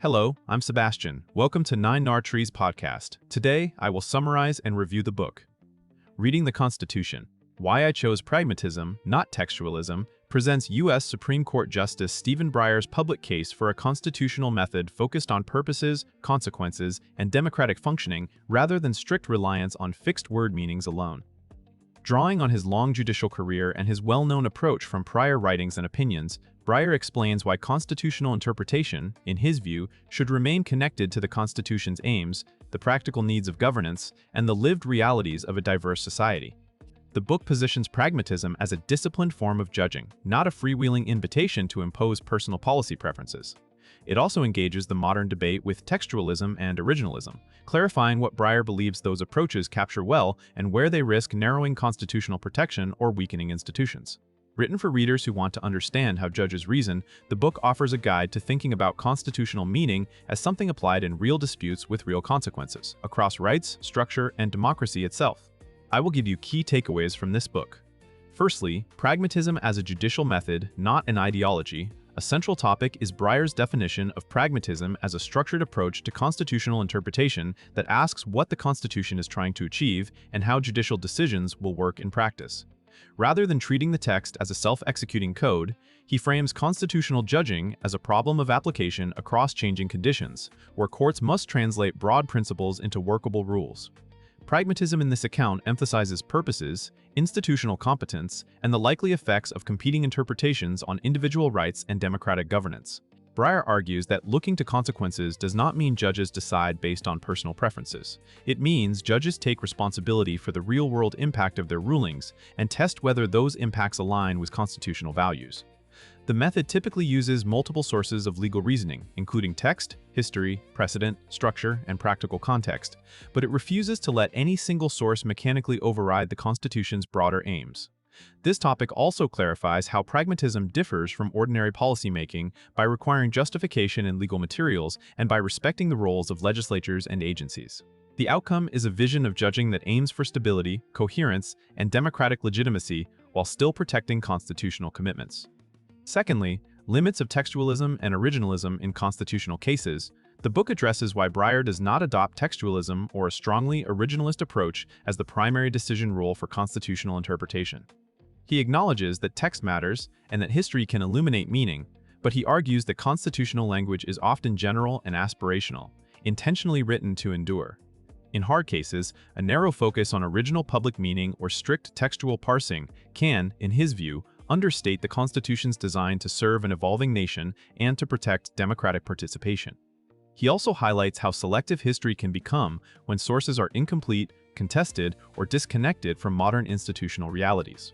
Hello, I'm Sebastian. Welcome to 9 Trees podcast. Today, I will summarize and review the book. Reading the Constitution: Why I Chose Pragmatism, Not Textualism, presents U.S. Supreme Court Justice Stephen Breyer's public case for a constitutional method focused on purposes, consequences, and democratic functioning rather than strict reliance on fixed word meanings alone. Drawing on his long judicial career and his well-known approach from prior writings and opinions, Breyer explains why constitutional interpretation, in his view, should remain connected to the Constitution's aims, the practical needs of governance, and the lived realities of a diverse society. The book positions pragmatism as a disciplined form of judging, not a freewheeling invitation to impose personal policy preferences. It also engages the modern debate with textualism and originalism, clarifying what Breyer believes those approaches capture well and where they risk narrowing constitutional protection or weakening institutions. Written for readers who want to understand how judges reason, the book offers a guide to thinking about constitutional meaning as something applied in real disputes with real consequences, across rights, structure, and democracy itself. I will give you key takeaways from this book. Firstly, pragmatism as a judicial method, not an ideology. A central topic is Breyer's definition of pragmatism as a structured approach to constitutional interpretation that asks what the Constitution is trying to achieve and how judicial decisions will work in practice. Rather than treating the text as a self-executing code, he frames constitutional judging as a problem of application across changing conditions, where courts must translate broad principles into workable rules. Pragmatism in this account emphasizes purposes, institutional competence, and the likely effects of competing interpretations on individual rights and democratic governance. Breyer argues that looking to consequences does not mean judges decide based on personal preferences. It means judges take responsibility for the real-world impact of their rulings and test whether those impacts align with constitutional values. The method typically uses multiple sources of legal reasoning, including text, history, precedent, structure, and practical context, but it refuses to let any single source mechanically override the Constitution's broader aims. This topic also clarifies how pragmatism differs from ordinary policymaking by requiring justification in legal materials and by respecting the roles of legislatures and agencies. The outcome is a vision of judging that aims for stability, coherence, and democratic legitimacy while still protecting constitutional commitments. Secondly, limits of textualism and originalism in constitutional cases. The book addresses why Breyer does not adopt textualism or a strongly originalist approach as the primary decision rule for constitutional interpretation. He acknowledges that text matters and that history can illuminate meaning, but he argues that constitutional language is often general and aspirational, intentionally written to endure. In hard cases, a narrow focus on original public meaning or strict textual parsing can, in his view, understate the Constitution's design to serve an evolving nation and to protect democratic participation. He also highlights how selective history can become when sources are incomplete, contested, or disconnected from modern institutional realities.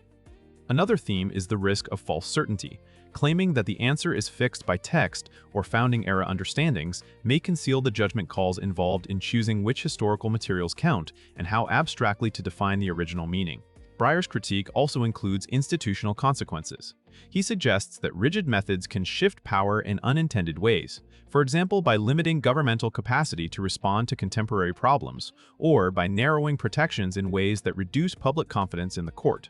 Another theme is the risk of false certainty. Claiming that the answer is fixed by text or founding-era understandings may conceal the judgment calls involved in choosing which historical materials count and how abstractly to define the original meaning. Breyer's critique also includes institutional consequences. He suggests that rigid methods can shift power in unintended ways, for example by limiting governmental capacity to respond to contemporary problems, or by narrowing protections in ways that reduce public confidence in the court.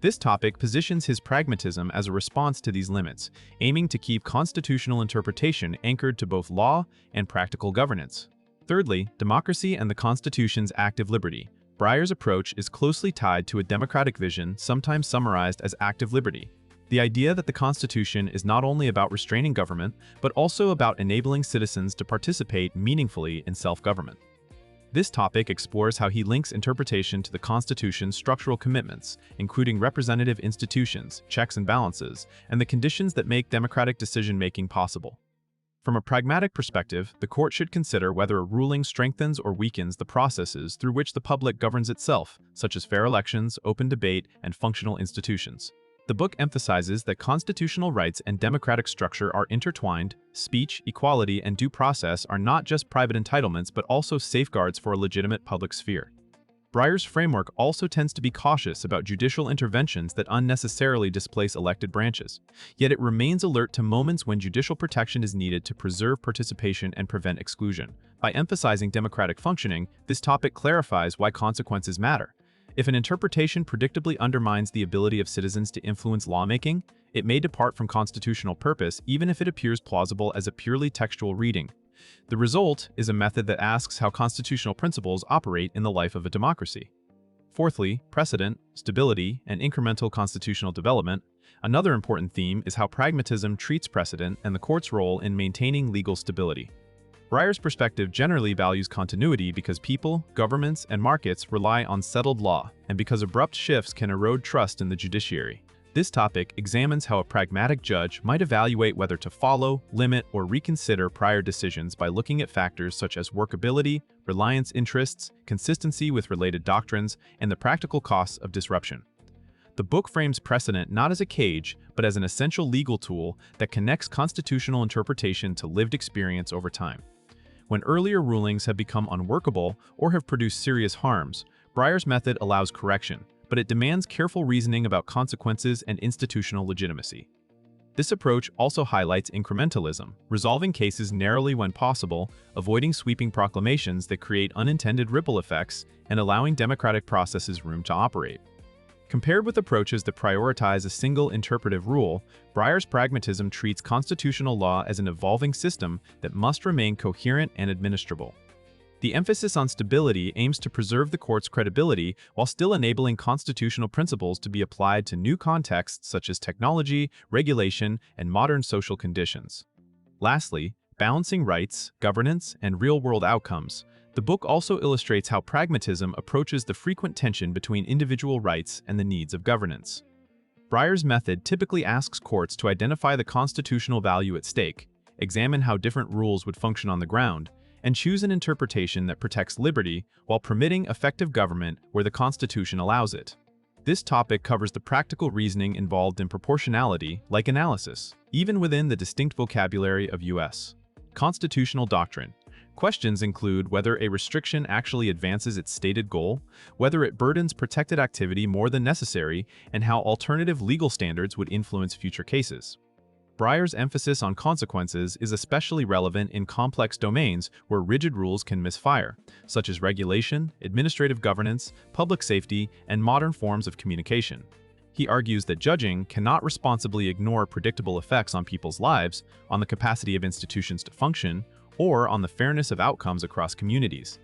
This topic positions his pragmatism as a response to these limits, aiming to keep constitutional interpretation anchored to both law and practical governance. Thirdly, democracy and the Constitution's active liberty. Breyer's approach is closely tied to a democratic vision, sometimes summarized as active liberty. The idea that the Constitution is not only about restraining government, but also about enabling citizens to participate meaningfully in self-government. This topic explores how he links interpretation to the Constitution's structural commitments, including representative institutions, checks and balances, and the conditions that make democratic decision-making possible. From a pragmatic perspective, the court should consider whether a ruling strengthens or weakens the processes through which the public governs itself, such as fair elections, open debate, and functional institutions. The book emphasizes that constitutional rights and democratic structure are intertwined. Speech, equality, and due process are not just private entitlements but also safeguards for a legitimate public sphere. Breyer's framework also tends to be cautious about judicial interventions that unnecessarily displace elected branches, yet it remains alert to moments when judicial protection is needed to preserve participation and prevent exclusion. By emphasizing democratic functioning, this topic clarifies why consequences matter. If an interpretation predictably undermines the ability of citizens to influence lawmaking, it may depart from constitutional purpose even if it appears plausible as a purely textual reading. The result is a method that asks how constitutional principles operate in the life of a democracy. Fourthly, precedent, stability, and incremental constitutional development. Another important theme is how pragmatism treats precedent and the court's role in maintaining legal stability. Breyer's perspective generally values continuity because people, governments, and markets rely on settled law, and because abrupt shifts can erode trust in the judiciary. This topic examines how a pragmatic judge might evaluate whether to follow, limit, or reconsider prior decisions by looking at factors such as workability, reliance interests, consistency with related doctrines, and the practical costs of disruption. The book frames precedent not as a cage, but as an essential legal tool that connects constitutional interpretation to lived experience over time. When earlier rulings have become unworkable or have produced serious harms, Breyer's method allows correction, but it demands careful reasoning about consequences and institutional legitimacy. This approach also highlights incrementalism, resolving cases narrowly when possible, avoiding sweeping proclamations that create unintended ripple effects, and allowing democratic processes room to operate. Compared with approaches that prioritize a single interpretive rule, Breyer's pragmatism treats constitutional law as an evolving system that must remain coherent and administrable. The emphasis on stability aims to preserve the court's credibility while still enabling constitutional principles to be applied to new contexts such as technology, regulation, and modern social conditions. Lastly, balancing rights, governance, and real-world outcomes. The book also illustrates how pragmatism approaches the frequent tension between individual rights and the needs of governance. Breyer's method typically asks courts to identify the constitutional value at stake, examine how different rules would function on the ground, and choose an interpretation that protects liberty while permitting effective government where the Constitution allows it. This topic covers the practical reasoning involved in proportionality, like analysis, even within the distinct vocabulary of U.S. constitutional doctrine. Questions include whether a restriction actually advances its stated goal, whether it burdens protected activity more than necessary, and how alternative legal standards would influence future cases. Breyer's emphasis on consequences is especially relevant in complex domains where rigid rules can misfire, such as regulation, administrative governance, public safety, and modern forms of communication. He argues that judging cannot responsibly ignore predictable effects on people's lives, on the capacity of institutions to function, or on the fairness of outcomes across communities.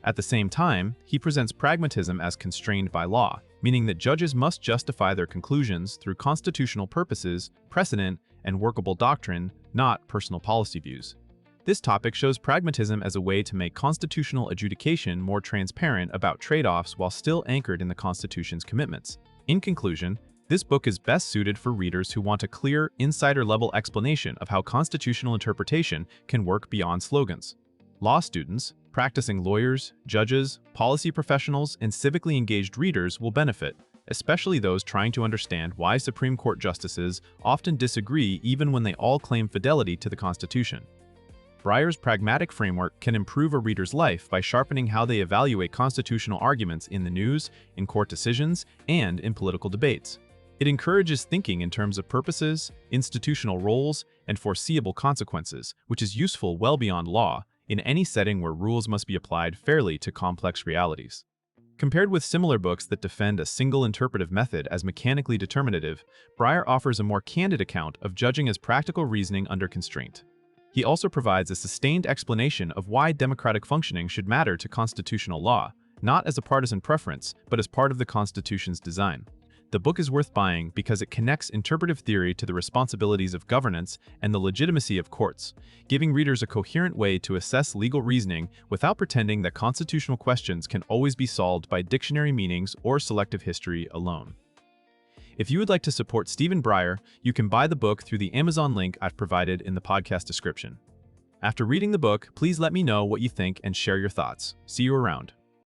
At the same time, he presents pragmatism as constrained by law, meaning that judges must justify their conclusions through constitutional purposes, precedent, and workable doctrine, not personal policy views. This topic shows pragmatism as a way to make constitutional adjudication more transparent about trade-offs while still anchored in the Constitution's commitments. In conclusion, this book is best suited for readers who want a clear, insider-level explanation of how constitutional interpretation can work beyond slogans. Law students, practicing lawyers, judges, policy professionals, and civically engaged readers will benefit, especially those trying to understand why Supreme Court justices often disagree even when they all claim fidelity to the Constitution. Breyer's pragmatic framework can improve a reader's life by sharpening how they evaluate constitutional arguments in the news, in court decisions, and in political debates. It encourages thinking in terms of purposes, institutional roles, and foreseeable consequences, which is useful well beyond law, in any setting where rules must be applied fairly to complex realities. Compared with similar books that defend a single interpretive method as mechanically determinative, Breyer offers a more candid account of judging as practical reasoning under constraint. He also provides a sustained explanation of why democratic functioning should matter to constitutional law, not as a partisan preference, but as part of the Constitution's design. The book is worth buying because it connects interpretive theory to the responsibilities of governance and the legitimacy of courts, giving readers a coherent way to assess legal reasoning without pretending that constitutional questions can always be solved by dictionary meanings or selective history alone. If you would like to support Stephen Breyer, you can buy the book through the Amazon link I've provided in the podcast description. After reading the book, please let me know what you think and share your thoughts. See you around.